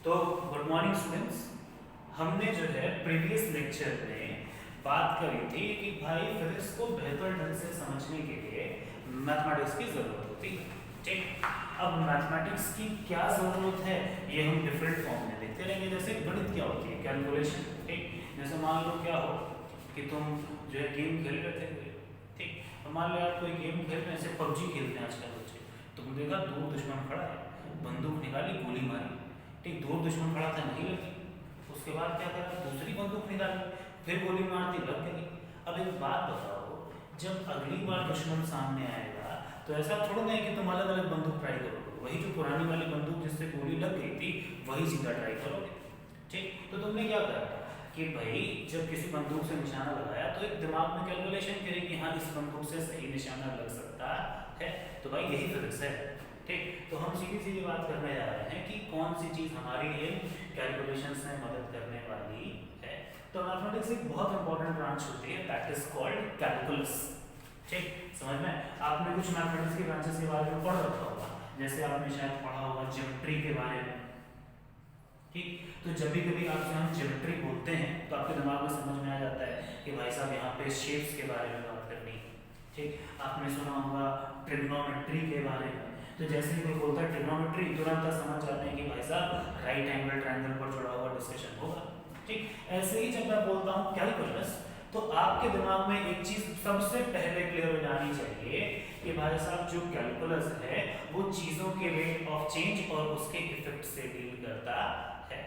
तो good morning students. हमने जो है प्रीवियस लेक्चर में बात करी थी कि भाई फिजिक्स को बेहतर ढंग से समझने के लिए मैथमेटिक्स की ज़रूरत होती है। ठीक, अब मैथमेटिक्स की क्या ज़रूरत है ये हम डिफरेंट फॉर्म में देखते रहेंगे। जैसे गणित क्या होती है, कैलकुलेशन। ठीक, जैसे मान लो क्या हो कि तुम जो है गेम खेल रहे थे। ठीक, तो मान लो आप कोई गेम खेल रहे हैं, जैसे पबजी खेलते हैं आजकल बच्चे। तुमने देखा दूर दुश्मन खड़ा है, बंदूक निकाली, गोली मारी। ठीक, दूर दुश्मन खड़ा था, नहीं लगी। उसके बाद क्या करा, दूसरी बंदूक निकाली, फिर गोली मारती, लग गई। अब एक बात बताओ, जब अगली बार दुश्मन सामने आएगा तो ऐसा थोड़ा नहीं कि तुम अलग अलग बंदूक ट्राई करोगे, वही जो पुरानी वाली बंदूक जिससे गोली लग गई थी वही सीधा ट्राई करोगे। ठीक, तो तुमने क्या करा कि भाई जब किसी बंदूक से निशाना लगाया तो एक दिमाग में कैलकुलेशन करी कि हाँ इस बंदूक से सही निशाना लग सकता है। तो भाई यही फिजिक्स है। ठीक, तो हम सीधी सीधी बात करने जा रहे हैं कि कौन सी चीज़ हमारी इन कैलकुलेशंस में मदद करने वाली है। तो मैथमेटिक्स एक बहुत इंपॉर्टेंट ब्रांच होती है, दैट इज कॉल्ड कैलकुलस। ठीक, समझ में आपने कुछ मैथमेटिक्स की ब्रांचेस के बारे में पढ़ रखा होगा, जैसे आपने शायद पढ़ा होगा ज्योमेट्री के बारे में। ठीक, तो जब भी कभी आपसे हम ज्योमेट्री बोलते हैं तो आपके दिमाग में समझ में आ जाता है कि भाई साहब यहाँ पे शेप्स के बारे में बात करनी है। ठीक, आपने सुना होगा ट्रिग्नोमेट्री के बारे में। तो जैसे ही कोई बोलता है ट्रिग्नोमेट्री, तुरंत समझ जाते हैं कि भाई साहब राइट एंगल ट्रायंगल पर जुड़ा हुआ डिस्कशन होगा। ठीक, ऐसे ही जब मैं बोलता हूँ कैलकुलस, तो आपके दिमाग में एक चीज सबसे पहले क्लियर हो जानी चाहिए कि भाई साहब जो कैलकुलस है वो चीजों के रेट ऑफ चेंज और उसके इफेक्ट से डील करता है।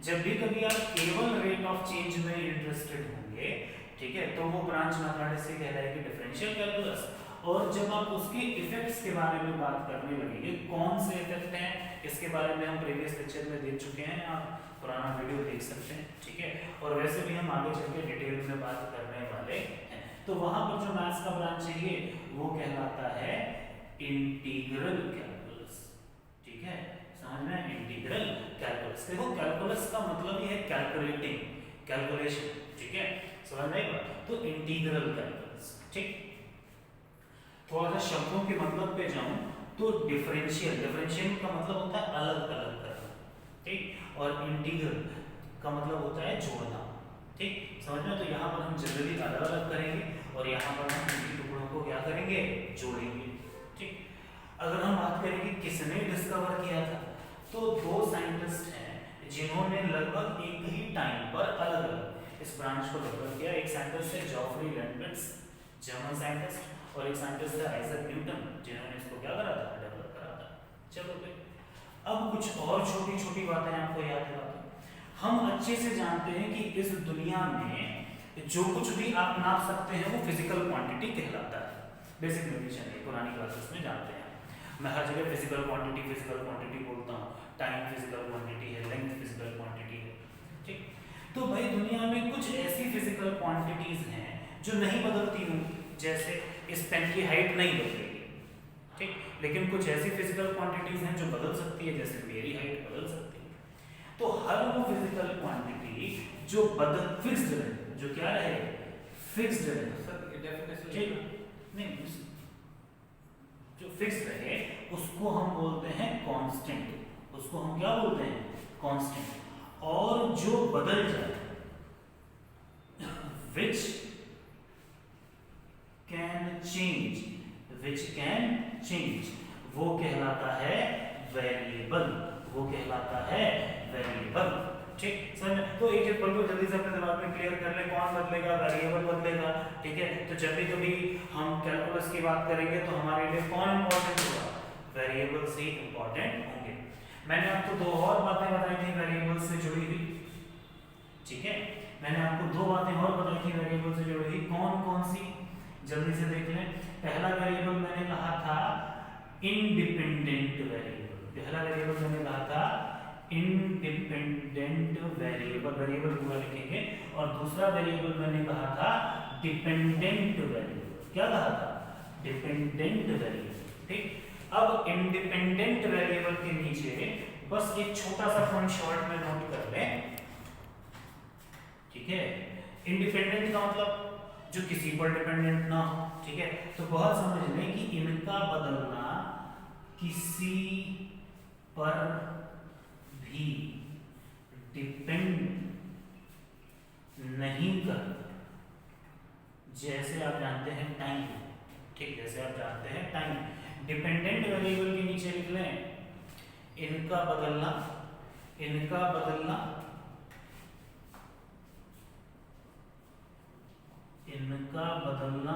जब भी कभी आप केवल रेट ऑफ चेंज में इंटरेस्टेड होंगे, ठीक है, तो वो ब्रांच मैथमेटिक्स से कहलाएगी डिफरेंशियल कैलकुलस। और जब आप उसके इफेक्ट्स के बारे में बात करने लगेंगे, कौन से इफेक्ट हैं, इसके बारे में हम प्रीवियस लेक्चर में देख चुके हैं, आप पुराना वीडियो देख सकते हैं। ठीक है, और वैसे भी हम आगे चल के डिटेल में बात करने वाले हैं। तो वहां पर जो मैथ्स का ब्रांच चाहिए वो कहलाता है इंटीग्रल कैलकुलस। ठीक है, समझ में, इंटीग्रल कैलकुलस। देखो कैलकुलस का मतलब ये है कैलकुलेटिंग, कैलकुलेशन। ठीक है, समझ में। तो इंटीग्रल कैलकुलस। ठीक, थोड़ा सा शब्दों के मतलब पे जाऊं तो डिफरेंशियल, डिफरेंशियल का मतलब होता है अलग अलग करना। ठीक, और इंटीग्रल का मतलब होता है जोड़ना। ठीक, समझ में। तो यहाँ पर हम जनरली अलग अलग करेंगे और यहाँ पर हम उनकी टुकड़ों को क्या करेंगे, जोड़ेंगे। ठीक, अगर हम बात करेंगे किसने डिस्कवर किया था, तो दो साइंटिस्ट हैं जिन्होंने लगभग एक ही टाइम पर अलग अलग इस ब्रांच को डेवलप किया। एक साइंटिस्ट है जॉफरी लेibniz, जर्मन साइंटिस्ट, और एक साइंटिस्ट है आइजैक न्यूटन, जिन्होंने इसको क्या करा था, डेवलप करा था। चलो भाई, अब कुछ और छोटी छोटी बातें आपको याद दिलाता हूं। हम अच्छे से जानते हैं कि इस दुनिया में जो कुछ भी आप नाप सकते हैं वो फिजिकल क्वांटिटी कहलाता है। बेसिक नोटेशन है, पुरानी क्लासेस में जानते हैं। मैं हर जगह फिजिकल क्वांटिटी बोलता हूँ। टाइम फिजिकल क्वांटिटी है, लेंथ फिजिकल क्वांटिटी है। ठीक, तो भाई दुनिया में कुछ ऐसी फिजिकल क्वांटिटीज हैं जो नहीं बदलती हूँ, जैसे इस पेन की हाइट नहीं बदलेगी। ठीक, लेकिन कुछ ऐसी फिजिकल क्वांटिटीज हैं जो बदल सकती है, जैसे मेरी हाइट बदल सकती है। तो हर वो फिजिकल क्वांटिटी जो बदल फिक्स्ड रहे, जो क्या रहे, फिक्स्ड रहे। सर डेफिनेशन नहीं, जो फिक्स रहे उसको हम बोलते हैं कांस्टेंट। उसको हम क्या बोलते हैं, कांस्टेंट। और जो बदल जाए, which can change, वो कहलाता है वेरिएबल। वो कहलाता है वेरिएबल। ठीक, समझ। तो एक एक पल को जल्दी से अपने दिमाग में क्लियर कर ले, कौन बदलेगा, वेरिएबल बदलेगा। ठीक है, तो जब भी कभी हम कैलकुलस की बात करेंगे तो हमारे लिए कौन इंपॉर्टेंट होगा, वेरिएबल से इंपॉर्टेंट होंगे। मैंने आपको दो और बातें बताई थी वेरिएबल से जुड़ी हुई। ठीक है, मैंने आपको दो बातें और बताई थी वेरिएबल से जुड़ी हुई। कौन कौन सी, जल्दी से देख लें। पहला वेरिएबल मैंने कहा था इंडिपेंडेंट वेरिएबल। पहला वेरिएबल मैंने कहा था इंडिपेंडेंट वेरिएबल, वेरिएबल पूरा लिखेंगे। और दूसरा वेरिएबल मैंने कहा था डिपेंडेंट वेरिएबल। क्या कहा था, डिपेंडेंट वेरिएबल। ठीक, अब इंडिपेंडेंट वेरिएबल के नीचे बस एक छोटा सा पॉइंट शॉर्ट में नोट कर लें। ठीक है, इंडिपेंडेंट का मतलब जो किसी पर डिपेंडेंट ना हो। ठीक है, तो बहुत समझ लें कि इनका बदलना किसी पर भी वेरिएबल के नीचे लिख लें इनका बदलना, इनका बदलना, इनका बदलना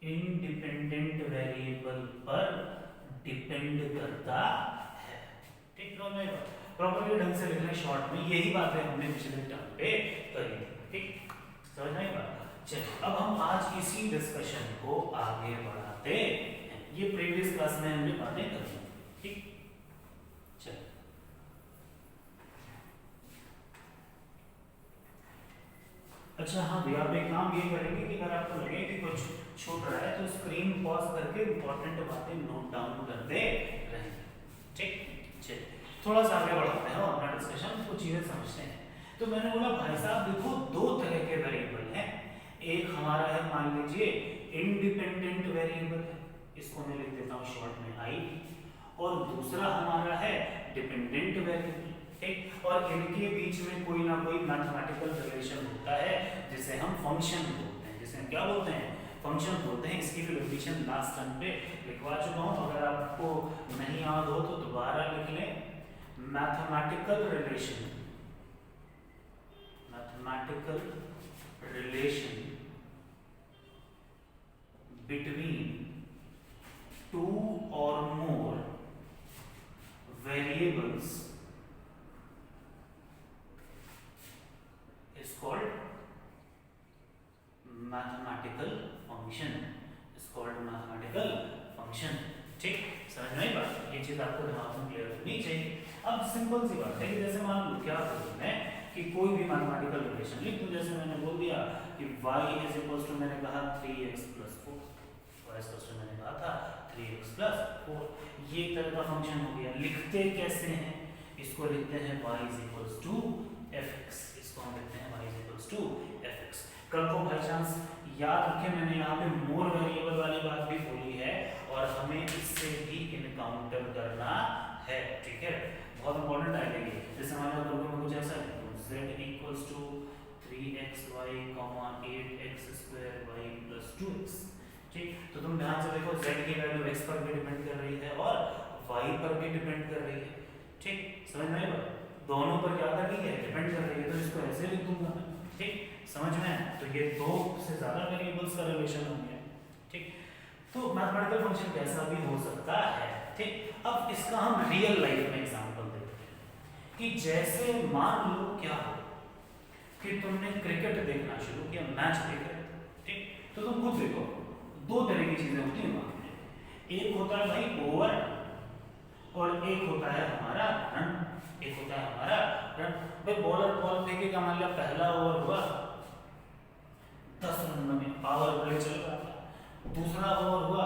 इंडिपेंडेंट वेरिएबल पर डिपेंड करता है। ठीक, प्रॉपर्ली ढंग से लिख लें शॉर्ट में, यही बातें हमने पिछले टर्म पे करी थी। ठीक, समझ में आई बात? चलिए अब हम आज इसी डिस्कशन को आगे बढ़ाते हैं। ये प्रीवियस क्लास में हमने बातें करी। ठीक, चलिए अच्छा हाँ भैया, आप एक काम ये करेंगे कि अगर आपको लगे कि कुछ छूट रहा है तो स्क्रीन पॉज करके इंपॉर्टेंट बातें नोट डाउन करते रहेंगे। ठीक, चलिए थोड़ा सा आगे बढ़ाते हैं और अपना डिस्कशन कुछ चीजें समझते हैं। तो मैंने बोला भाई साहब देखो, दो तरह के वेरिएबल हैं। एक हमारा है, मान लीजिए इंडिपेंडेंट वेरिएबल है, इसको मैं लिख देता हूँ शॉर्ट में आई, और दूसरा हमारा है डिपेंडेंट वेरिएबल। ठीक, और इनके बीच में कोई ना कोई मैथमेटिकल रिलेशन होता है जिसे हम फंक्शन बोलते हैं, जिसे हम क्या बोलते हैं, फंक्शन बोलते हैं। इसकी भी डेफिनेशन लास्ट टर्म पे लिखवा चुका हूँ, अगर आपको नहीं याद हो तो दोबारा लिख लें। Mathematical relation, mathematical relation between two or more variables is called mathematical function, is called mathematical function। ठीक, समझ में आई बात? ये चीज आपको दिमाग में क्लियर होनी चाहिए। अब सिंपल सी बात है कि जैसे मान लो क्या करूं मैं कि कोई भी मैथमेटिकल रिलेशन लिख दूं, जैसे मैंने बोल दिया कि y इज इक्वल्स टू, मैंने कहा 3x + 4, y is equals to मैंने कहा था 3x + 4, ये एक तरह का फंक्शन हो गया। लिखते कैसे हैं, इसको लिखते हैं y is equals to fx, इसको हम लिखते हैं y is equals to fx। कल को बाय चांस याद रखें, मैंने यहाँ पे मोर वेरिएबल वाली बात भी बोली है और हमें इससे भी इनकाउंटर करना है। ठीक है, बहुत इंपॉर्टेंट आएगा ये। जैसे हमारे ग्रुप में कुछ ऐसा है, z equals to 3xy, 8x² y + 2x। ठीक, तो तुम ध्यान से देखो, z की वैल्यू x पर भी डिपेंड कर रही है और y पर भी डिपेंड कर रही है। ठीक, समझ में आया? दोनों पर क्या कर रही है, डिपेंड कर रही है, तो इसको ऐसे लिख दूंगा मैं। ठीक, समझ में? तो ये दो से ज्यादा वेरिएबल्स का रिलेशन हो गया। ठीक, तो मैथमेटिकल फंक्शन कैसा भी हो सकता है। ठीक, अब इसका हम रियल लाइफ में एग्जांपल देखते हैं कि जैसे मान लो क्या हो कि तुमने क्रिकेट देखना शुरू किया, मैच देख रहे थे। ठीक, तो तुम खुद देखो, दो तरह की चीजें होती हैं वहां पे। एक होता है भाई ओवर और एक होता है हमारा रन। एक होता है हमारा रन। भाई बॉलर बॉल फेंकेगा, मान लिया पहला ओवर हुआ 10 रन में, पावर प्ले चल रहा था। दूसरा ओवर हुआ,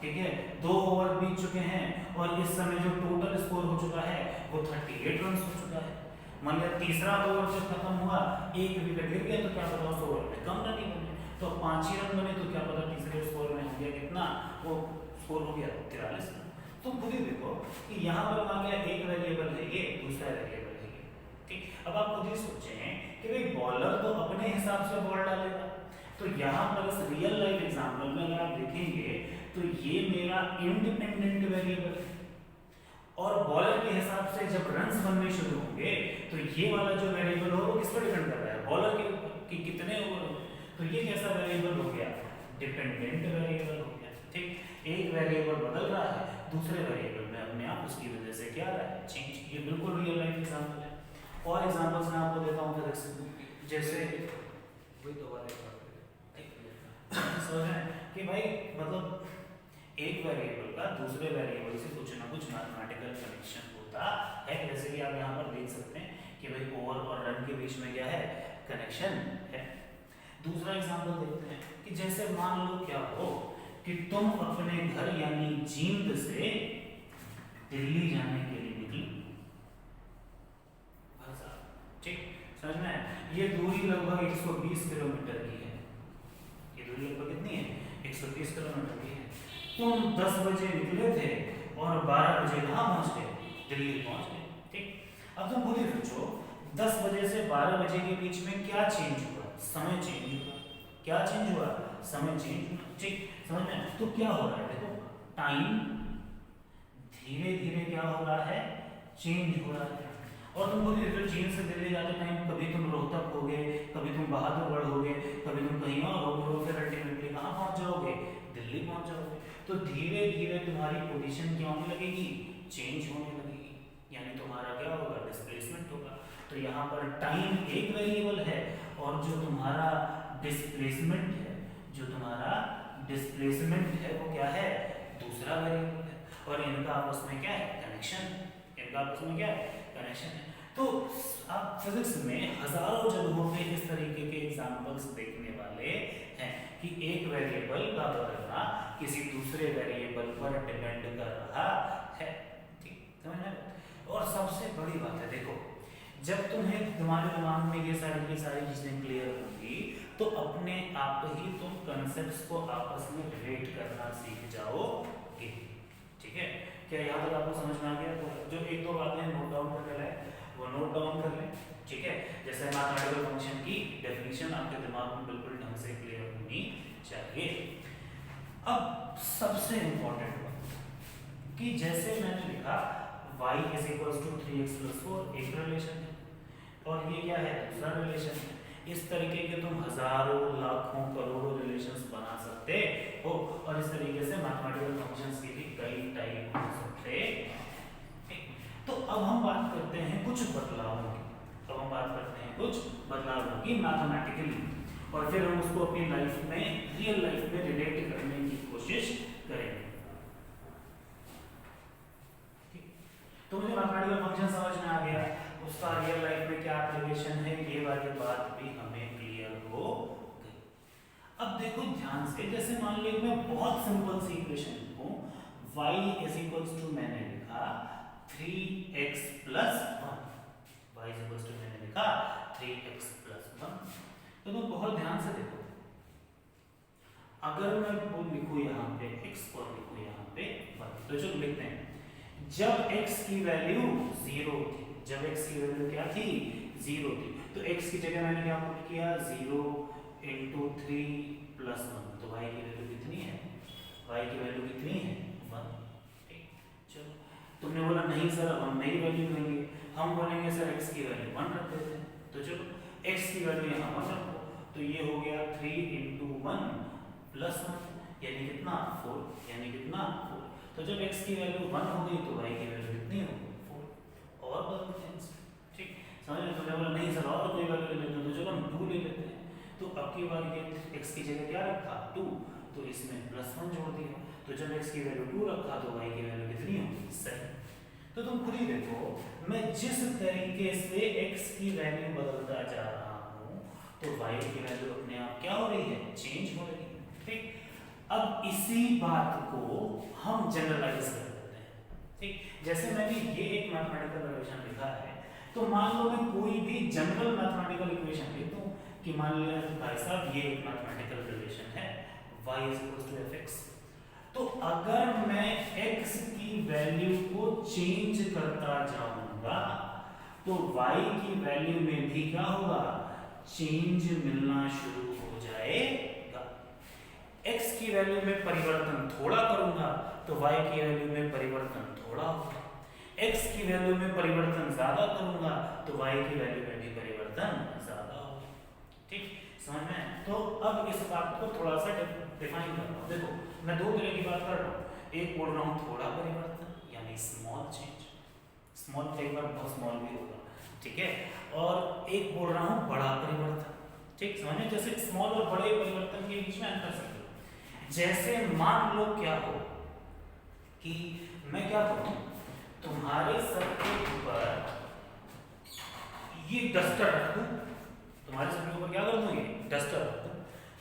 ठीक है, 2 ओवर बीत चुके हैं और इस समय जो टोटल स्कोर हो चुका है वो 38 रन हो चुका है। मान लिया तीसरा ओवर जब खत्म हुआ, एक विकेट गिर गया, तो क्या पता उस ओवर में कम रन ही बने, तो 5 ही रन बने, तो क्या पता तीसरे स्कोर में हो गया कितना, वो स्कोर हो गया 43 रन। तो खुद ही देखो कि यहाँ पर मान लिया एक वेरिएबल है ये, दूसरा वेरिएबल है ये। ठीक, अब आप खुद ही सोचें कि भाई बॉलर तो अपने हिसाब से बॉल डालेगा, तो यहाँ पर इस रियल लाइफ एग्जांपल में अगर आप देखेंगे तो ये मेरा इंडिपेंडेंट वेरिएबल है और बॉलर के हिसाब से जब रन्स बनने शुरू होंगे तो ये वाला जो वेरिएबल हो वो किस पर डिपेंड कर रहा है, बॉलर के ऊपर कि कितने ओवर हो। तो ये कैसा वेरिएबल हो गया, डिपेंडेंट वेरिएबल हो गया। ठीक, एक वेरिएबल बदल रहा है, दूसरे वेरिएबल में अपने आप उसकी वजह से क्या रहा है, चेंज। ये बिल्कुल रियल लाइफ एग्जांपल है। और एग्जांपल्स मैं आपको देता हूँ फिर, जैसे वही तो वाले समझ रहे हैं कि भाई मतलब एक वेरिएबल का दूसरे वेरिएबल से कुछ ना कुछ मैथमेटिकल कनेक्शन होता है। जैसे कि आप यहाँ पर देख सकते हैं कि भाई ओवर और रन के बीच में क्या है, कनेक्शन है। दूसरा एग्जांपल देखते हैं कि जैसे मान लो क्या हो कि तुम अपने घर यानी जींद से दिल्ली जाने के लिए निकली। ठीक, समझ में? ये दूरी लगभग 120 किलोमीटर की है। ये दूरी लगभग कितनी है, 120 किलोमीटर की है। तुम 10 बजे निकले थे और 12 बजे कहाँ पहुंच गए, दिल्ली पहुंच गए। ठीक, अब तुम खुद ही सोचो 10 बजे से 12 बजे के बीच में क्या चेंज हुआ, समय चेंज हुआ। क्या चेंज हुआ, समय चेंज, ठीक, समझ में? तो क्या हो रहा है देखो, टाइम धीरे धीरे क्या हो रहा है, चेंज हो रहा है। और तुम बोलिए तो चीन से दिल्ली जाते टाइम कभी तुम रोहतक हो गए, कभी तुम बहादुरगढ़ हो गए, कभी तुम कहीं और हो गए, फिर अल्टीमेटली कहाँ पहुंच जाओगे, दिल्ली पहुंच जाओगे। तो धीरे धीरे तुम्हारी पोजीशन क्या होने लगेगी, चेंज होने लगेगी, यानी तुम्हारा क्या होगा, डिस्प्लेसमेंट होगा। तो यहाँ पर टाइम एक वेरिएबल है और जो तुम्हारा डिस्प्लेसमेंट है, जो तुम्हारा डिस्प्लेसमेंट है वो क्या है, दूसरा वेरिएबल है। और इनका आपस में क्या है, कनेक्शन, इनका आपस में क्या है, कनेक्शन है। तो आप फिजिक्स में हजारों जगहों पे इस तरीके के एग्जांपल्स देखने वाले हैं कि एक वेरिएबल का बदलना किसी दूसरे वेरिएबल पर डिपेंड कर रहा है, ठीक, समझ में? और सबसे बड़ी बात है देखो, जब तुम्हें तुम्हारे दिमाग में ये सारी चीजें क्लियर होंगी तो अपने आप ही तुम कंसेप्ट्स को आपस में रिलेट करना सीख जाओगे, ठीक है? क्या यहाँ तक आपको समझ में आ गया? तो जो एक दो बातें नोट डाउन करके लाए वो नोट डाउन कर लें, ठीक है? जैसे मैथमेटिकल फंक्शन की डेफिनेशन आपके दिमाग में बिल्कुल ढंग से क्लियर होनी चाहिए। अब सबसे इंपॉर्टेंट बात कि जैसे मैंने लिखा y is equals to 3x plus 4 एक रिलेशन है और ये क्या है, दूसरा रिलेशन है। इस तरीके के तुम हजारों लाखों करोड़ों रिलेशंस बना सकते हो और इस तरीके से मैथमेटिकल फंक्शंस के भी कई टाइप हो सकते हैं। तो अब हम बात करते हैं कुछ बदलावों की, अब हम बात करते हैं कुछ बदलावों की मैथमेटिकली, और फिर हम उसको अपनी लाइफ में, रियल लाइफ में रिलेट करने की कोशिश करेंगे। तो मुझे मैथमेटिकल फंक्शन समझ में आ गया, उसका रियल लाइफ में क्या एप्लीकेशन है, ये वाली बात भी हमें क्लियर हो गई। अब देखो ध्यान से, जैसे मान लो मैं बहुत सिंपल सी इक्वेशन लिखूं, y इज इक्वल्स टू मैंने लिखा 3x plus 1, y is equals to मैंने लिखा 3x प्लस 1। तो तुम बहुत ध्यान से देखो, अगर मैं वो लिखूं यहाँ पे x और लिखूं यहाँ पे y, तो चलो लिखते हैं। जब x की वैल्यू 0 थी, जब x की वैल्यू क्या थी, 0 थी, तो x की जगह मैंने क्या पुट किया, 0 इंटू 3 प्लस 1, तो y की वैल्यू कितनी है, y की वैल्यू कितनी है, 1, ठीक। चलो तुमने बोला नहीं सर हम नई वैल्यू लेंगे, हम बोलेंगे सर x की वैल्यू 1 रख देते हैं, तो चलो x की वैल्यू यहाँ 1 रखो, तो ये हो गया 3 इंटू 1 प्लस 1, यानी कितना, 4, यानी कितना, 4। तो जब x की वैल्यू 1 हो गई तो y की वैल्यू कितनी होगी, 4, और बदलते हैं, ठीक, समझ में? तुमने बोला नहीं सर और कोई वैल्यू ले लेते हैं, तो चलो हम 2 ले लेते हैं, तो अब की बार ये x की जगह क्या रखा, 2, तो इसमें प्लस 1 जोड़ दिया, तो जब x की वैल्यू 2 रखा तो y की वैल्यू कितनी होगी, 7। तो तुम खुद ही देखो, मैं जिस तरीके से x की वैल्यू बदलता जा रहा हूँ तो y की वैल्यू अपने आप क्या हो रही है, चेंज हो रही है, ठीक। अब इसी बात को हम जनरलाइज कर देते हैं, ठीक। जैसे मैंने ये एक मैथमेटिकल रिलेशन लिखा है, तो मान लो मैं कोई भी जनरल मैथमेटिकल इक्वेशन लिख दूं कि मान लिया भाई साहब ये एक मैथमेटिकल रिलेशन है y = fx, तो अगर मैं x की वैल्यू को चेंज करता जाऊंगा तो y की वैल्यू में भी क्या होगा, चेंज मिलना शुरू हो जाएगा। x की वैल्यू में परिवर्तन थोड़ा करूंगा तो y की वैल्यू में परिवर्तन थोड़ा होगा, x की वैल्यू में परिवर्तन ज्यादा करूंगा तो y की वैल्यू में भी परिवर्तन ज्यादा होगा, ठीक, समझ में? तो अब इस बात को थोड़ा सा डिफाइन कर रहा हूं। देखो मैं दो तरह की बात कर रहा हूँ, एक बोल रहा हूँ थोड़ा परिवर्तन यानी स्मॉल चेंज, स्मॉल एक बार बहुत स्मॉल भी होगा, ठीक है, और एक बोल रहा हूँ बड़ा परिवर्तन, ठीक, समझ में? जैसे स्मॉल और बड़े परिवर्तन के बीच में अंतर समझो। जैसे मान लो क्या हो कि मैं क्या करूं, तुम्हारे सर के ऊपर ये डस्टर रख दूं, तुम्हारे सर के ऊपर क्या कर दूं, ये डस्टर रख दूं,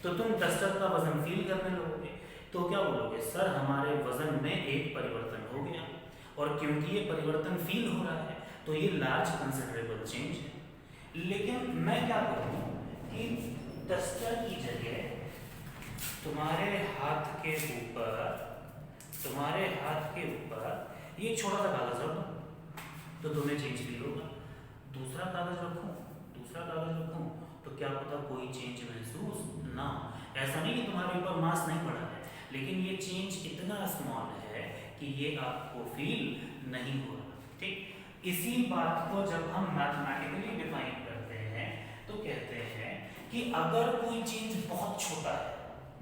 तो तुम डस्टर का वजन फील करने लगोगे, तो क्या बोलोगे, सर हमारे वजन में एक परिवर्तन हो गया, और क्योंकि ये परिवर्तन फील हो रहा है तो ये लार्ज कंसिडरेबल चेंज है। लेकिन मैं क्या करूं कि डस्टर की जगह तुम्हारे हाथ के ऊपर, तुम्हारे हाथ के ऊपर ये छोटा सा कागज रख दूं तो तुम्हें चेंज फील होगा, दूसरा कागज रखूं, दूसरा कागज रखूं तो क्या पता कोई चेंज महसूस ना हो। ऐसा नहीं कि तुम्हारे ऊपर मास नहीं पड़ा है, लेकिन ये चेंज इतना स्मॉल है कि ये आपको फील नहीं हो रहा। ठीक, इसी बात को जब हम मैथमेटिकली डिफाइन करते हैं तो कहते हैं कि अगर कोई चेंज बहुत छोटा है,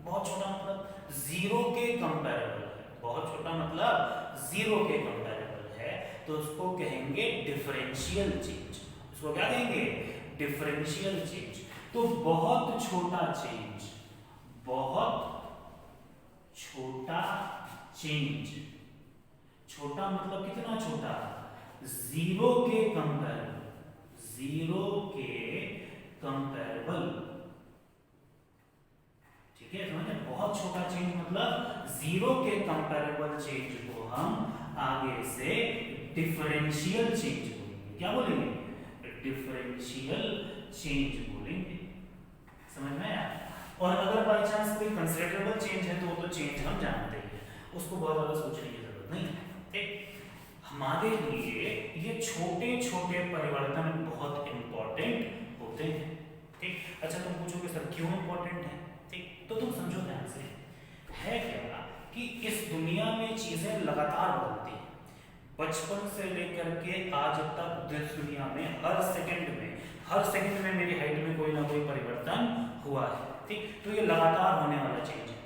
बहुत छोटा मतलब जीरो के कंपैरेबल है, बहुत छोटा मतलब जीरो के कंपैरेबल है, तो उसको कहेंगे डिफरेंशियल चेंज। उसको क्या कहेंगे? Differential change. तो बहुत छोटा चेंज, बहुत छोटा चेंज, छोटा मतलब कितना छोटा? जीरो के कंपैरेबल, जीरो के कंपैरेबल। ठीक है, समझे? बहुत छोटा चेंज मतलब जीरो के कंपैरेबल चेंज को हम आगे से डिफरेंशियल चेंज बोलेंगे। क्या बोलेंगे? डिफरेंशियल चेंज बोलेंगे। समझ में आया? और अगर बाई चांस कोई कंसिडरेबल चेंज है तो वो तो चेंज हम जानते ही हैं, उसको बहुत ज़्यादा सोचने की जरूरत नहीं है। ठीक, हमारे लिए ये छोटे छोटे परिवर्तन बहुत इंपॉर्टेंट होते हैं। ठीक, अच्छा तुम पूछोगे सर क्यों इंपॉर्टेंट है? ठीक, तो तुम समझो ध्यान से, है क्या कि इस दुनिया में चीजें लगातार बदलती हैं। बचपन से लेकर के आज तक इस दुनिया में हर सेकंड में मेरी हाइट में कोई ना कोई परिवर्तन हुआ है। ठीक, तो ये लगातार होने वाला चेंज है।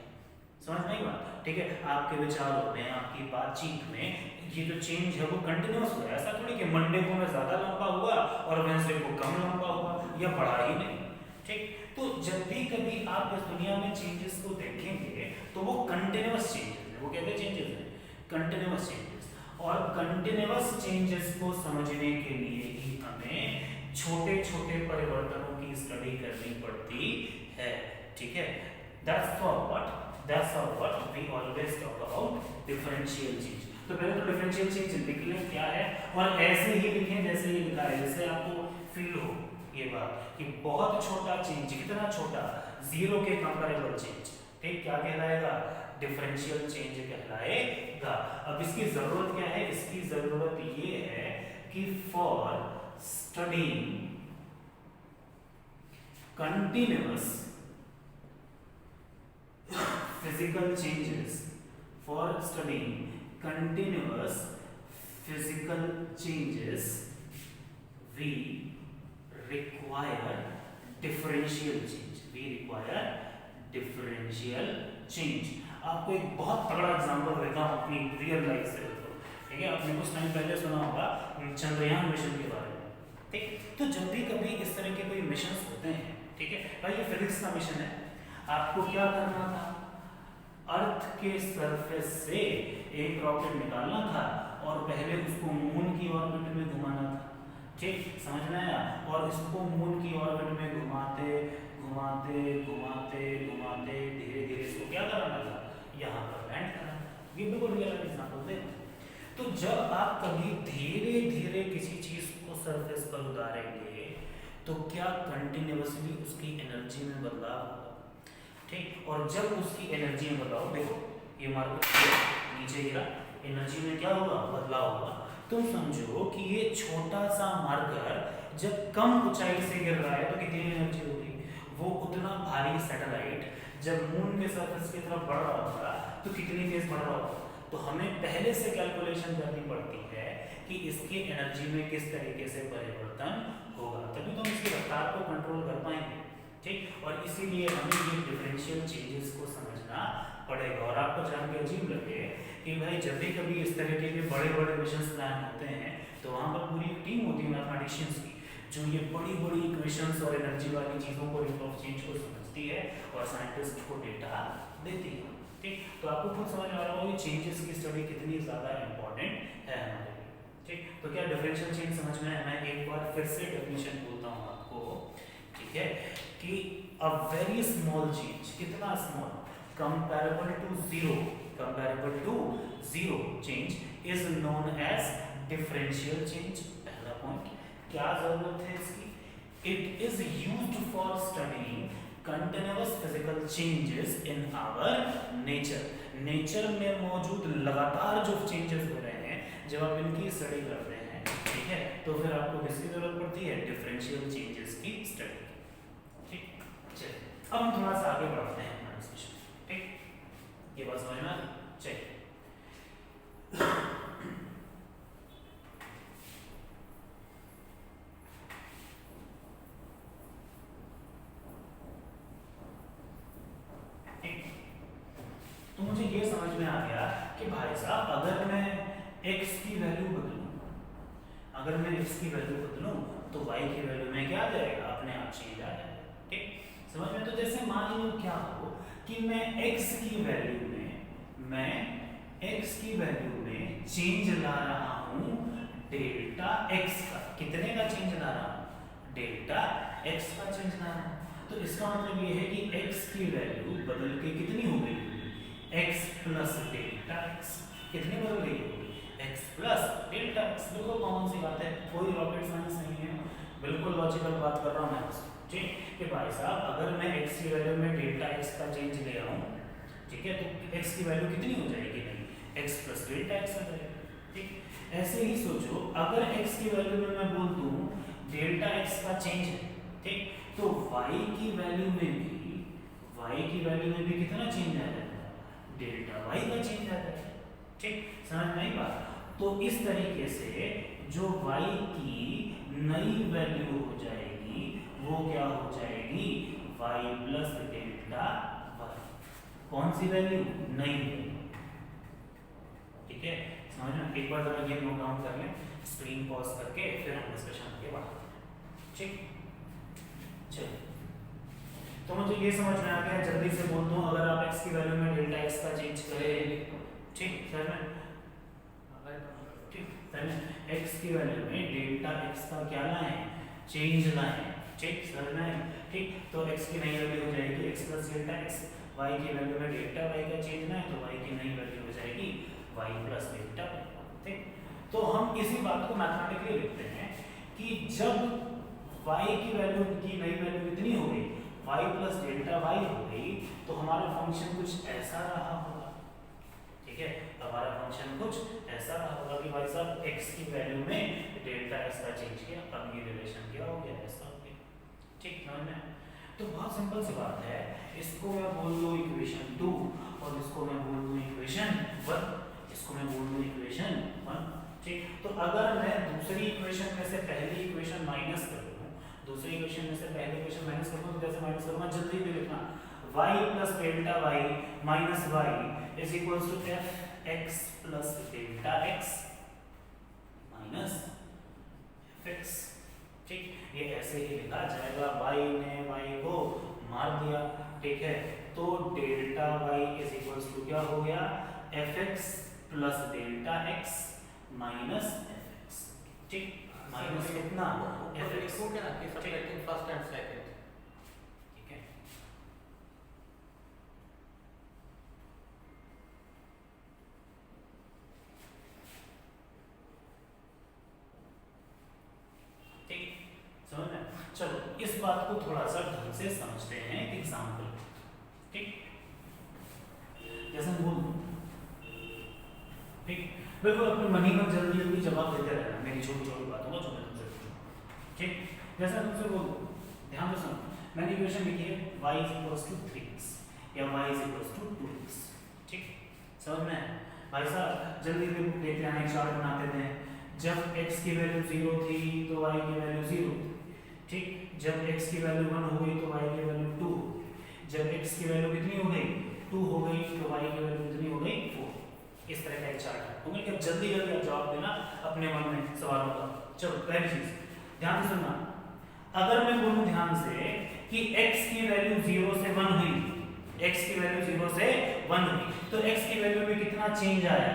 समझ नहीं बात? ठीक है, आपके विचारों में, आपकी बातचीत में ये जो चेंज है वो कंटिन्यूअस हुआ है। ऐसा थोड़ी कि मंडे को मैं ज्यादा लंबा हुआ और वेडनेसडे को कम लंबा हुआ या बढ़ा ही नहीं। ठीक, तो जब भी कभी आप इस दुनिया में चेंजेस को देखेंगे तो वो कंटिन्यूअस चेंजेस है। वो कहते चेंजेस है कंटिन्यूअस चेंजेस, और कंटिन्यूअस चेंजेस को समझने के लिए ही हमें छोटे छोटे परिवर्तनों की स्टडी करनी पड़ती है। ठीक है, that's for what we always talk about differential change। तो पहले तो डिफरेंशियल चेंज लिख लें क्या है, और ऐसे ही लिखें जैसे ये लिखा है, जैसे आपको फील हो ये बात कि बहुत छोटा चेंज, कितना छोटा? जीरो के कंपैरेबल चेंज। ठीक, क्या कहलाएगा? डिफरेंशियल चेंज कहलाएगा। अब इसकी जरूरत क्या है? इसकी जरूरत ये है कि for studying continuous physical changes, for studying continuous physical changes we require differential change। आपको एक बहुत तगड़ा एग्जांपल देता हूँ अपनी रियल लाइफ से। ठीक है, आपने कुछ टाइम पहले सुना होगा चंद्रयान मिशन के बारे में। ठीक, तो जब भी कभी इस तरह के कोई मिशन होते हैं, ठीक है भाई, ये फिजिक्स का मिशन है, आपको क्या करना था? अर्थ के सरफेस से एक रॉकेट निकालना था और पहले उसको मून की ऑर्बिट में घुमाना था। ठीक, समझ में आया? और इसको मून की ऑर्बिट में घुमाते घुमाते घुमाते घुमाते धीरे धीरे इसको क्या कराना था? यहाँ पर लैंड कराना। ये बिल्कुल रियल एग्जांपल है। तो जब आप कभी धीरे धीरे किसी चीज को सरफेस पर उतारेंगे तो क्या कंटिन्यूअसली उसकी एनर्जी में बदलाव होगा? ठीक, और जब उसकी एनर्जी में बदलाव, देखो ये मार्केट नीचे गिरा, एनर्जी में क्या होगा? बदलाव होगा। तुम समझो कि ये छोटा सा मार्कर जब कम ऊंचाई से गिर रहा है तो कितनी एनर्जी होगी? वो उतना भारी सैटेलाइट जब मून के सरफेस की तरफ बढ़ रहा होगा तो कितनी तेज बढ़ रहा होगा? तो हमें पहले से कैलकुलेशन करनी पड़ती है कि इसकी एनर्जी में किस तरीके से परिवर्तन होगा, तभी तो हम इसकी रफ्तार को कंट्रोल कर पाएंगे। ठीक, और इसीलिए हमें ये डिफरेंशियल चेंजेस को समझना पड़ेगा। और आपको जान के अजीब लगे कि भाई जब भी कभी इस तरीके के बड़े बड़े मिशन प्लान होते हैं तो वहाँ पर पूरी एक टीम होती है मैथमेटिशियंस की, जो ये बड़ी बड़ी इक्वेशंस और एनर्जी वाली चीज़ों को, रेट ऑफ चेंज को समझती है और साइंटिस्ट को डेटा देती है। ठीक, तो आपको खुद समझ आ रहा होगा ये चेंजेस की स्टडी कितनी ज़्यादा इंपॉर्टेंट है हमारे लिए। ठीक, तो क्या डिफरेंशियल चेंज समझ में? मैं एक बार फिर से डेफिनेशन बोलता हूँ आपको। ठीक है, कि a very small change, कितना small? comparable to zero change is known as differential change। पहला पॉइंट, क्या जरूरत है इसकी? It is used for studying continuous physical changes in our nature। Nature में मौजूद लगातार जो चेंजेस हो रहे हैं, जब आप इनकी स्टडी करते हैं, ठीक है, तो फिर आपको किसकी जरूरत पड़ती है? डिफरेंशियल चेंजेस की स्टडी। अब हम थोड़ा सा आगे बढ़ते हैं अपना डिस्कशन, ठीक, ये बात समझ में आ गई? चलिए तो मुझे ये समझ में आ गया कि भाई साहब अगर मैं x की वैल्यू बदलूं, अगर मैं x की वैल्यू बदलूं तो y की वैल्यू में क्या आ जाएगा, अपने आप चेंज आ जाएगा, ठीक, समझ में? तो जैसे मान लो क्या हो कि मैं x की वैल्यू में चेंज ला रहा हूं डेल्टा x का, कितने का चेंज ला रहा हूं, डेल्टा x का चेंज ला रहा हूं। तो इसका मतलब ये है कि x की वैल्यू बदल के कितनी हो गई, x प्लस डेल्टा x, कितनी बदल गई होगी, x प्लस डेल्टा x। बिल्कुल कॉमन सी बात है, कोई रॉकेट साइंस नहीं है, बिल्कुल लॉजिकल बात कर रहा हूं मैं आपसे, ठीक, कि भाई साहब अगर मैं x की वैल्यू में डेल्टा x का चेंज ले आऊं, ठीक है, तो x की वैल्यू कितनी हो जाएगी, नहीं, x प्लस डेल्टा x हो जाएगा, ठीक। ऐसे ही सोचो अगर x की वैल्यू में मैं बोल दूं डेल्टा x का चेंज है, ठीक, तो y की वैल्यू में भी कितना चेंज आ जाएगा, डेल्टा y का चेंज आ जाएगा, ठीक, समझ में आई बात? तो इस तरीके से जो y की नई वैल्यू हो जाएगी वो क्या हो जाएगी, y प्लस डेल्टा y। कौन सी वैल्यू, नई वैल्यू, ठीक है, समझ में? एक बार जरा ये नोट डाउन कर लें, स्क्रीन पॉज करके फिर हम डिस्कशन के बाद, ठीक, चलिए। तो मुझे ये समझ में आ गया, जल्दी से बोल दूं अगर आप x की वैल्यू में डेल्टा x का चेंज करें, ठीक, सर में, ठीक, सर में x की वैल्यू में डेल्टा x का क्या लाएं, चेंज लाएं, ठीक, सर में, ठीक, तो x की नई वैल्यू हो जाएगी x plus delta x, y की वैल्यू में डेल्टा y का चेंज लाएं तो y की नई वैल्यू हो जाएगी y प्लस डेल्टा y, ठीक। तो हम इसी बात को मैथमेटिकली लिखते हैं कि जब y की वैल्यू की नई वैल्यू कितनी हो गई, y प्लस डेल्टा y हो गई, तो हमारा फंक्शन कुछ ऐसा रहा होगा, ठीक है, हमारा फंक्शन कुछ ऐसा रहा होगा कि भाई साहब x की वैल्यू में डेल्टा x का चेंज किया, अब ये रिलेशन क्या हो गया, ऐसा हो गया, ठीक, समझ में? तो बहुत सिंपल सी बात है, इसको मैं बोल दूं इक्वेशन 2 और इसको मैं बोल दूं इक्वेशन 1, इसको मैं बोल दूं इक्वेशन 1, ठीक। तो अगर मैं दूसरी इक्वेशन में से पहली इक्वेशन माइनस कर दूं, दूसरी इक्वेशन में से पहली इक्वेशन माइनस कर दूं, तो कैसे माइनस करूंगा, जल्दी से लिखना, y plus delta y minus y is equals to fx plus delta x minus fx, ठीक, ये ऐसे ही लिखा जाएगा, y ने y को मार दिया, ठीक है, तो delta y is equals to क्या हो गया, fx plus delta x minus fx, ठीक, माइनस कितना, fx, लिखो क्या कि सब्ट्रैक्टिंग फर्स्ट एंड सेकंड, ठीक है, ठीक, समझ में? चलो इस बात को थोड़ा सा ढंग से समझते हैं एक एग्जांपल, ठीक, जैसे हम बोल, ठीक, बिल्कुल अपनी मनी में जल्दी जल्दी जवाब देते रहना मेरी छोटी छोटी बातों को जो मैं तुमसे पूछूं, ठीक, जैसे तुमसे बोल, ध्यान से सुनो, मैंने इक्वेशन लिखी है y is equals to 3x या y is equals to 2x, ठीक, समझ में? भाई साहब जल्दी से देखते हैं, एक चार्ट बनाते थे, जब x की वैल्यू 0 थी तो y की वैल्यू 0 थी, ठीक, जब x की वैल्यू 1 हो गई तो y की वैल्यू 2, जब x की वैल्यू कितनी हो गई 2 हो गई तो y की वैल्यू कितनी हो गई 4, इस तरह का एक चार्ट है। उंगली के जल्दी जल्दी आप जवाब देना अपने मन में सवालों का। चलो पहली चीज ध्यान से सुनना, अगर मैं बोलूं ध्यान से कि x की वैल्यू 0 से 1 हुई, x की वैल्यू 0 से 1 हुई, तो x की वैल्यू में कितना चेंज आया,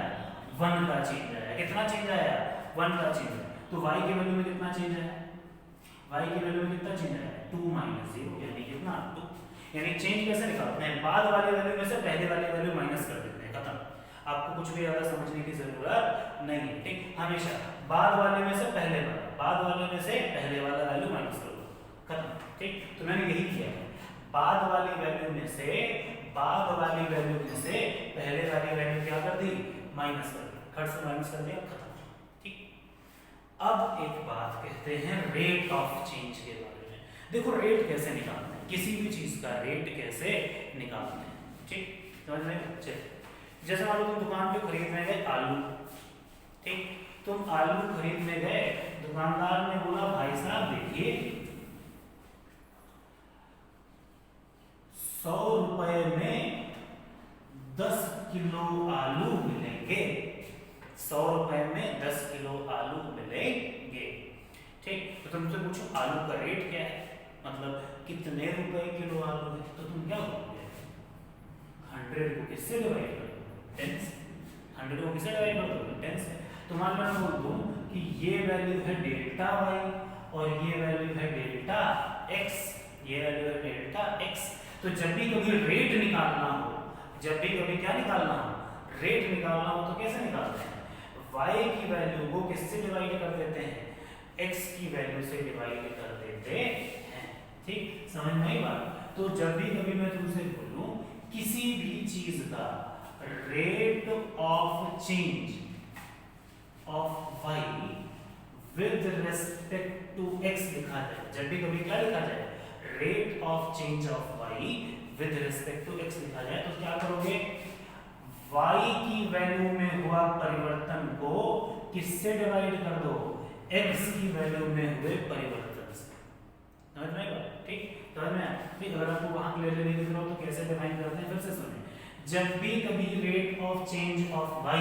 1 का चेंज आया, कितना चेंज आया, 1 का चेंज आया, तो y की वैल्यू में कितना चेंज आया, y की वैल्यू में कितना चेंज आया, 2 माइनस 0 यानी कितना 2, यानी चेंज कैसे निकालते हैं, बाद वाले वैल्यू में से पहले वाले वैल्यू माइनस कर देते हैं, खत्म, आपको कुछ भी ज्यादा समझने की जरूरत नहीं है, ठीक, हमेशा बाद वाले में से पहले वाला, बाद वाले में से पहले वाला वैल्यू माइनस कर दो, खत्म, ठीक। तो मैंने यही किया है, बाद वाली वैल्यू में से पहले वाली वैल्यू क्या कर दी, माइनस कर दी, खट से माइनस कर दिया, खत्म, ठीक। अब एक बात कहते हैं रेट ऑफ चेंज के बारे में। देखो रेट कैसे निकालते हैं, किसी भी चीज का रेट कैसे निकालते हैं। ठीक, समझ में? चलिए, जैसे मान लो तुम दुकान पे खरीदने गए आलू, ठीक, तुम आलू खरीदने गए, दुकानदार ने बोला भाई साहब देखिए 100 रुपए में 10 किलो आलू मिलेंगे, 100 रुपए में 10 किलो आलू मिलेंगे। ठीक, तो तुमसे पूछो आलू का रेट क्या है, मतलब कितने रुपए किलो आलू है, तो तुम क्या बोलोगे? 100 को किससे डिवाइड कर दोगे? 10 से। 100 को किससे डिवाइड कर दोगे? 10 से। तो मान लो मैं बोल दूं कि ये वैल्यू है डेल्टा वाई और ये वैल्यू है डेल्टा एक्स, ये वैल्यू है डेल्टा एक्स। तो जब भी कभी रेट निकालना हो, जब भी कभी क्या निकालना हो, रेट निकालना हो, तो कैसे निकालते हैं? y की वैल्यू को किससे डिवाइड कर देते हैं? x की वैल्यू से डिवाइड कर देते हैं। ठीक, समझ में आई बात? तो जब भी कभी मैं तुमसे बोलूं किसी भी चीज का rate of change of y with respect to x लिखा जाए, जब भी कभी क्या लिखा जाए? Rate of change of y with respect to x लिखा जाए, तो क्या करोगे? y की वैल्यू में हुआ परिवर्तन को किससे डिवाइड कर दो? x की वैल्यू में हुए परिवर्तन से। समझ में आएगा? ठीक, समझ में आया? ठीक, अगर आपको वहां क्लियरली दिख रहा हो तो कैसे डिफाइन करते हैं फिर से सुनिए। जब भी कभी rate of change of y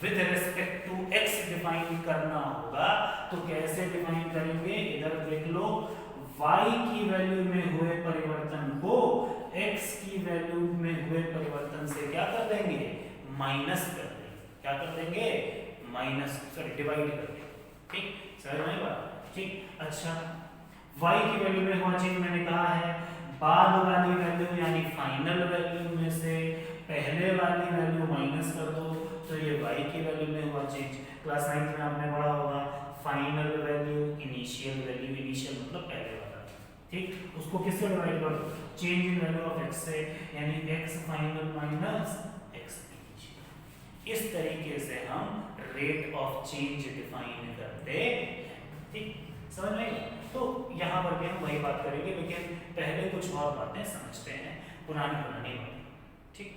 with respect to x define करना होगा तो कैसे डिफाइन करेंगे? इधर देख लो, y की वैल्यू में हुए परिवर्तन को x की वैल्यू में हुए परिवर्तन से क्या कर देंगे? माइनस कर देंगे। क्या कर देंगे? माइनस, सॉरी डिवाइड कर देंगे। ठीक, समझ में आई बात? ठीक, अच्छा y की वैल्यू में हुआ चेंज मैंने कहा है, बाद वाली वैल्यू यानी फाइनल वैल्यू में से पहले वाली वैल्यू माइनस कर दो, तो ये y की वैल्यू में हुआ चेंज। क्लास 9 में आपने पढ़ा होगा final value, initial value, initial मतलब पहले वाला। ठीक, उसको किससे डिवाइड कर दो? Change in value of x से, यानी x final minus x initial. इस तरीके से हम रेट ऑफ चेंज डिफाइन करते हैं। ठीक, समझ में आई? तो यहाँ पर भी हम वही बात करेंगे, लेकिन पहले कुछ और बातें समझते हैं, पुरानी बातें। ठीक,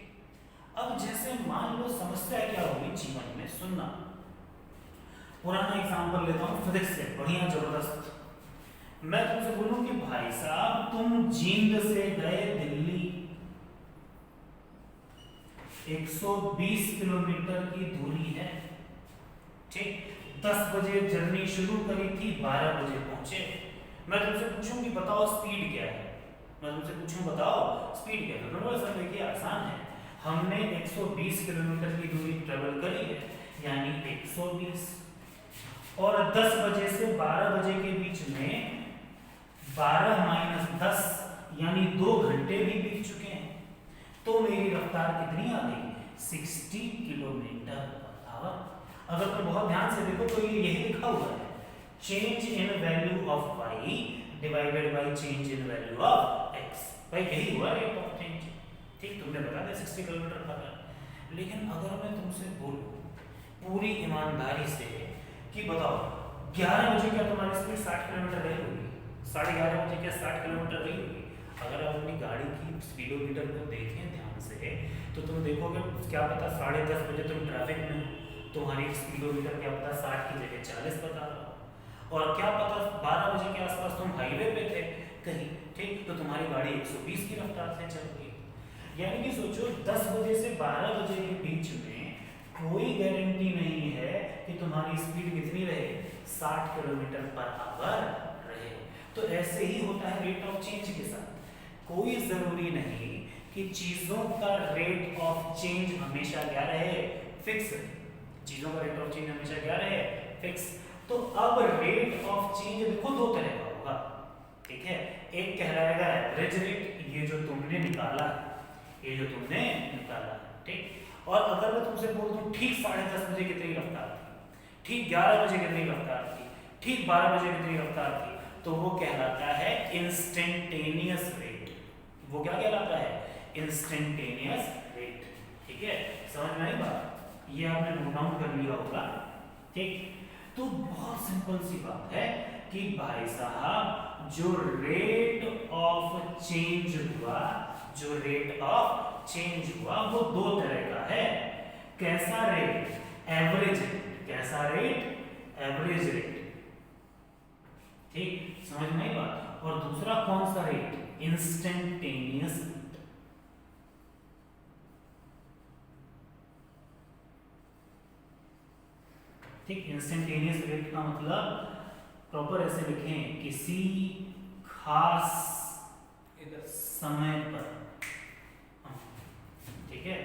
अब जैसे मान लो समस्या क्या होगी जीवन में, सुनना। पुराना एग्जांपल लेता हूँ फिजिक्स से, बढ़िया जबरदस्त। मैं तुमसे बोलूं कि भाई साहब तुम जींद से गए दिल्ली, 120 किलोमीटर की दूरी है। ठीक, 10 बजे जर्नी शुरू करी थी, 12 बजे पहुंचे। मैं तुमसे पूछूं कि बताओ स्पीड क्या है, मैं तुमसे पूछूं बताओ स्पीड क्या है, तो सर देखिए आसान है, हमने 120 किलोमीटर की दूरी ट्रेवल करी है, यानी 120, और 10 बजे से 12 बजे के बीच में 12 माइनस 10 यानी 2 घंटे भी बीत चुके हैं। तो मेरी रफ्तार कितनी आ गई? 60 किलोमीटर पर आवर। अगर तुम बहुत ध्यान से देखो तो ये यही लिखा हुआ है, change in value of y divided by change in value of x। भाई यही हुआ रेट ऑफ चेंज। ठीक, तुमने बता दिया 60 किलोमीटर पर आवर। लेकिन अगर मैं तुमसे बोलूं पूरी ईमानदारी से कि बताओ 11 बजे क्या तुम्हारी स्पीड 60 किलोमीटर रही होगी? 11:30 बजे क्या 60 किलोमीटर रही होगी? अगर आप अपनी गाड़ी की स्पीडोमीटर को देखें ध्यान से तो तुम देखोगे क्या पता 10:30 बजे तुम ट्रैफिक में, तुम्हारी स्पीडोमीटर क्या पता 60 की जगह 40 बता रहा हो, और क्या पता 12 बजे के आसपास तुम हाईवे पे थे कहीं, ठीक, तो तुम्हारी गाड़ी 120 की रफ्तार से चल रही है। यानी कि सोचो 10 बजे से 12 बजे के बीच में कोई गारंटी नहीं है कि तुम्हारी स्पीड कितनी रहे, 60 किलोमीटर पर आवर रहे। तो ऐसे ही होता है रेट ऑफ चेंज के साथ। कोई जरूरी नहीं कि चीजों का रेट ऑफ चेंज हमेशा क्या रहे, फिक्स रहे। चीजों का रेट ऑफ चेंज हमेशा क्या रहे, फिक्स। तो अब रेट ऑफ चेंज देखो 2 तरह का होगा, ठीक है। एक कहलाएगा एवरेज रेट, ये जो तुमने निकाला, ये जो तुमने निकाला, ठीक। और अगर मैं तुमसे बोल दूं ठीक 10:30 बजे कितनी रफ्तार थी, ठीक 11 बजे कितनी रफ्तार थी, ठीक 12 बजे कितनी रफ्तार थी, तो वो कहलाता है इंस्टेंटेनियस रेट। वो क्या कहलाता है, इंस्टेंटेनियस रेट, ठीक है। समझ में आई बात? ये आपने नोट डाउन कर लिया होगा, ठीक। तो बहुत सिंपल सी बात है कि भाई साहब जो रेट ऑफ चेंज हुआ, जो रेट ऑफ चेंज हुआ वो दो तरह का है। कैसा रेट? Average rate. कैसा रेट? Average rate. ठीक, समझ में आई बात? और दूसरा कौन सा रेट? Instantaneous rate. ठीक, इंस्टेंटेनियस रेट का मतलब प्रॉपर ऐसे लिखें, किसी खास समय पर। ठीक है,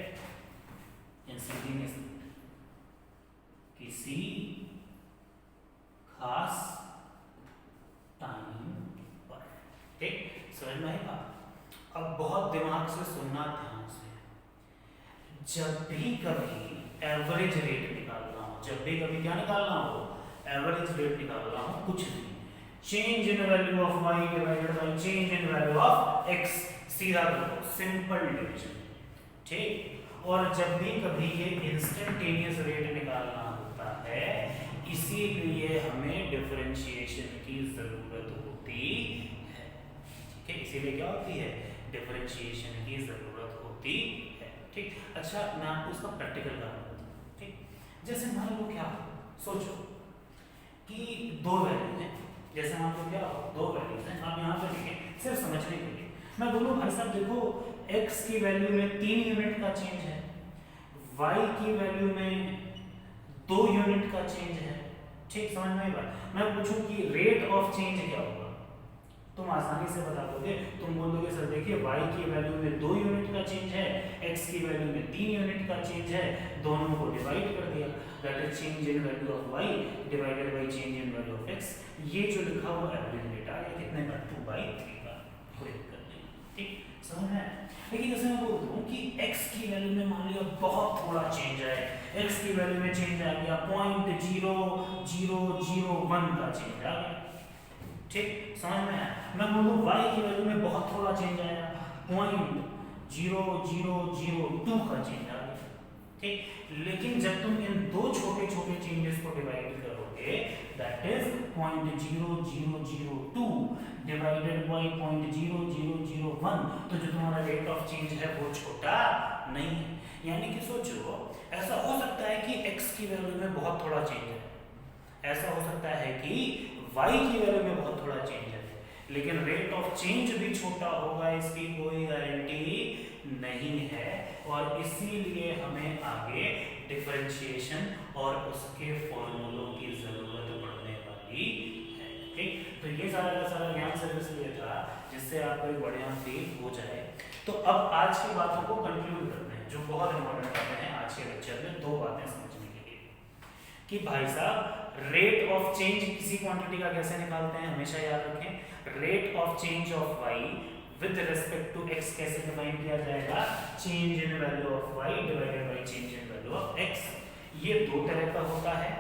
इंस्टेंटेनियस रेट किसी खास टाइम पर। ठीक, समझ में आएगा? अब बहुत दिमाग से सुनना ध्यान से। जब भी कभी एवरेज रेट निकालना हो, जब भी कभी क्या निकालना हो? एवरेज रेट निकालना हो, कुछ नहीं, change in value of y divided by change in value of x, सीधा करो, सिंपल डिवीजन। ठीक, और जब भी कभी ये इंस्टेंटेनियस रेट निकालना होता है, इसीलिए हमें डिफरेंशिएशन की जरूरत होती है। ठीक है, इसीलिए क्या होती है? डिफरेंशिएशन की जरूरत होती है। ठीक, अच्छा मैं आपको इसका प्रैक्टिकल करना हूँ। ठीक, जैसे मान लो क्या सोचो कि दो वैल्यू है, जैसे मान लो क्या दो वैल्यूज हैं, आप यहाँ पे लिखें सिर्फ समझने के लिए। मैं बोलूँ भाई साहब देखो x की वैल्यू में 3 यूनिट का चेंज है, y की वैल्यू में 2 यूनिट का चेंज है। ठीक, समझ में आई बात? मैं पूछूं कि रेट ऑफ चेंज क्या होगा, तुम आसानी से बता दोगे। तुम बोलोगे सर देखिए y की वैल्यू में 2 यूनिट का चेंज है, x की वैल्यू में 3 यूनिट का चेंज है, दोनों को डिवाइड कर दिया, that is change in value of y divided by change in value of x। ये जो लिखा हुआ एवरेज रेट आ गया कितने का? 2/3 का। कोई दिक्कत नहीं। ठीक, समझ में? लेकिन जैसे मैं बोल दूं कि x की वैल्यू में मान लिया बहुत थोड़ा चेंज है, x की वैल्यू में चेंज आ गया 0.0001 का चेंज आ गया। ठीक, समझ में आया? मैं बोलूं y की वैल्यू में बहुत थोड़ा चेंज आया, 0.0002 का चेंज आ गया। ठीक, लेकिन जब तुम इन दो छोटे छोटे चेंजेस को डिवाइड करोगे, दैट इज 0.0002 डिवाइडेड बाय 0.0001, तो जो तुम्हारा रेट ऑफ चेंज है वो छोटा नहीं है। यानी कि सोचो ऐसा हो सकता है कि x की वैल्यू में बहुत थोड़ा चेंज है, ऐसा हो सकता है कि y की वैल्यू में बहुत थोड़ा चेंज है, लेकिन रेट ऑफ चेंज भी छोटा होगा, इसकी कोई गारंटी नहीं है। और इसीलिए हमें आगे डिफरेंशिएशन और उसके फॉर्मूलों की जरूरत पड़ने वाली है। ठीक, तो ये सारा का सारा ज्ञान सिर्फ इसलिए था जिससे आपको एक बढ़िया फील हो जाए। तो अब आज की बातों को कंक्लूड करते हैं, जो बहुत इंपॉर्टेंट बातें हैं आज के लेक्चर में। दो बातें समझने के लिए कि भाई साहब रेट ऑफ चेंज किसी क्वांटिटी का कैसे निकालते हैं, हमेशा याद रखें। Rate of change of y with respect to x कैसे डिफाइन किया जाएगा? Change in value of y divided by change in value of x। ये दो तरह का होता है,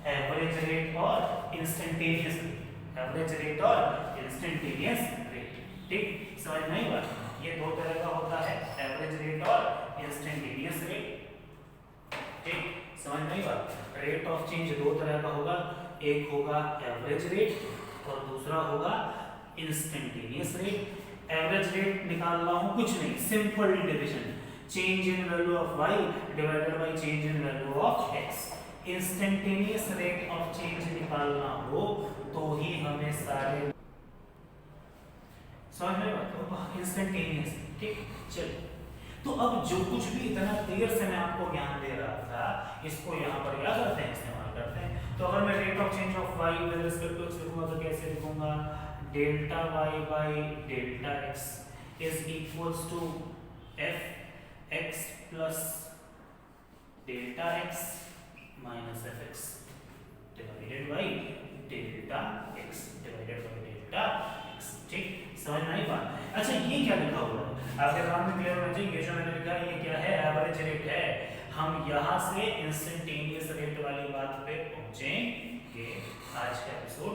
एवरेज रेट और इंस्टेंटेनियस रेट। एवरेज रेट और इंस्टेंटेनियस रेट। ठीक, समझ में आई बात? ये दो तरह का होता है, एवरेज रेट और इंस्टेंटेनियस रेट। ठीक, समझ में आई बात? रेट ऑफ चेंज दो तरह का होगा, एक होगा एवरेज रेट और दूसरा होगा इंस्टेंटेनियस रेट। एवरेज रेट निकालना हो कुछ नहीं, simple division, change in value of y divided by change in value of x। Instantaneous rate of change निकालना हो तो ही हमें सारे समझ में बात हो, इंस्टेंटेनियस। ठीक, चलिए तो अब जो कुछ भी इतना देर से मैं आपको ज्ञान दे रहा था, इसको यहाँ पर क्या करते हैं? इस्तेमाल करते हैं। तो अगर मैं rate of change of y with respect to x लिखूंगा तो कैसे लिखूंगा? Delta y by delta x is equals to f x plus delta x minus f x divided by delta x divided by delta x। ठीक, समझ में आई बात? अच्छा ये क्या लिखा हुआ है आपके दिमाग में? क्लियर होना चाहिए। ये जो मैंने लिखा है ये क्या है? एवरेज रेट है। हम यहाँ से इंस्टेंटेनियस रेट वाली बात पे पहुंचेंगे। आज का एपिसोड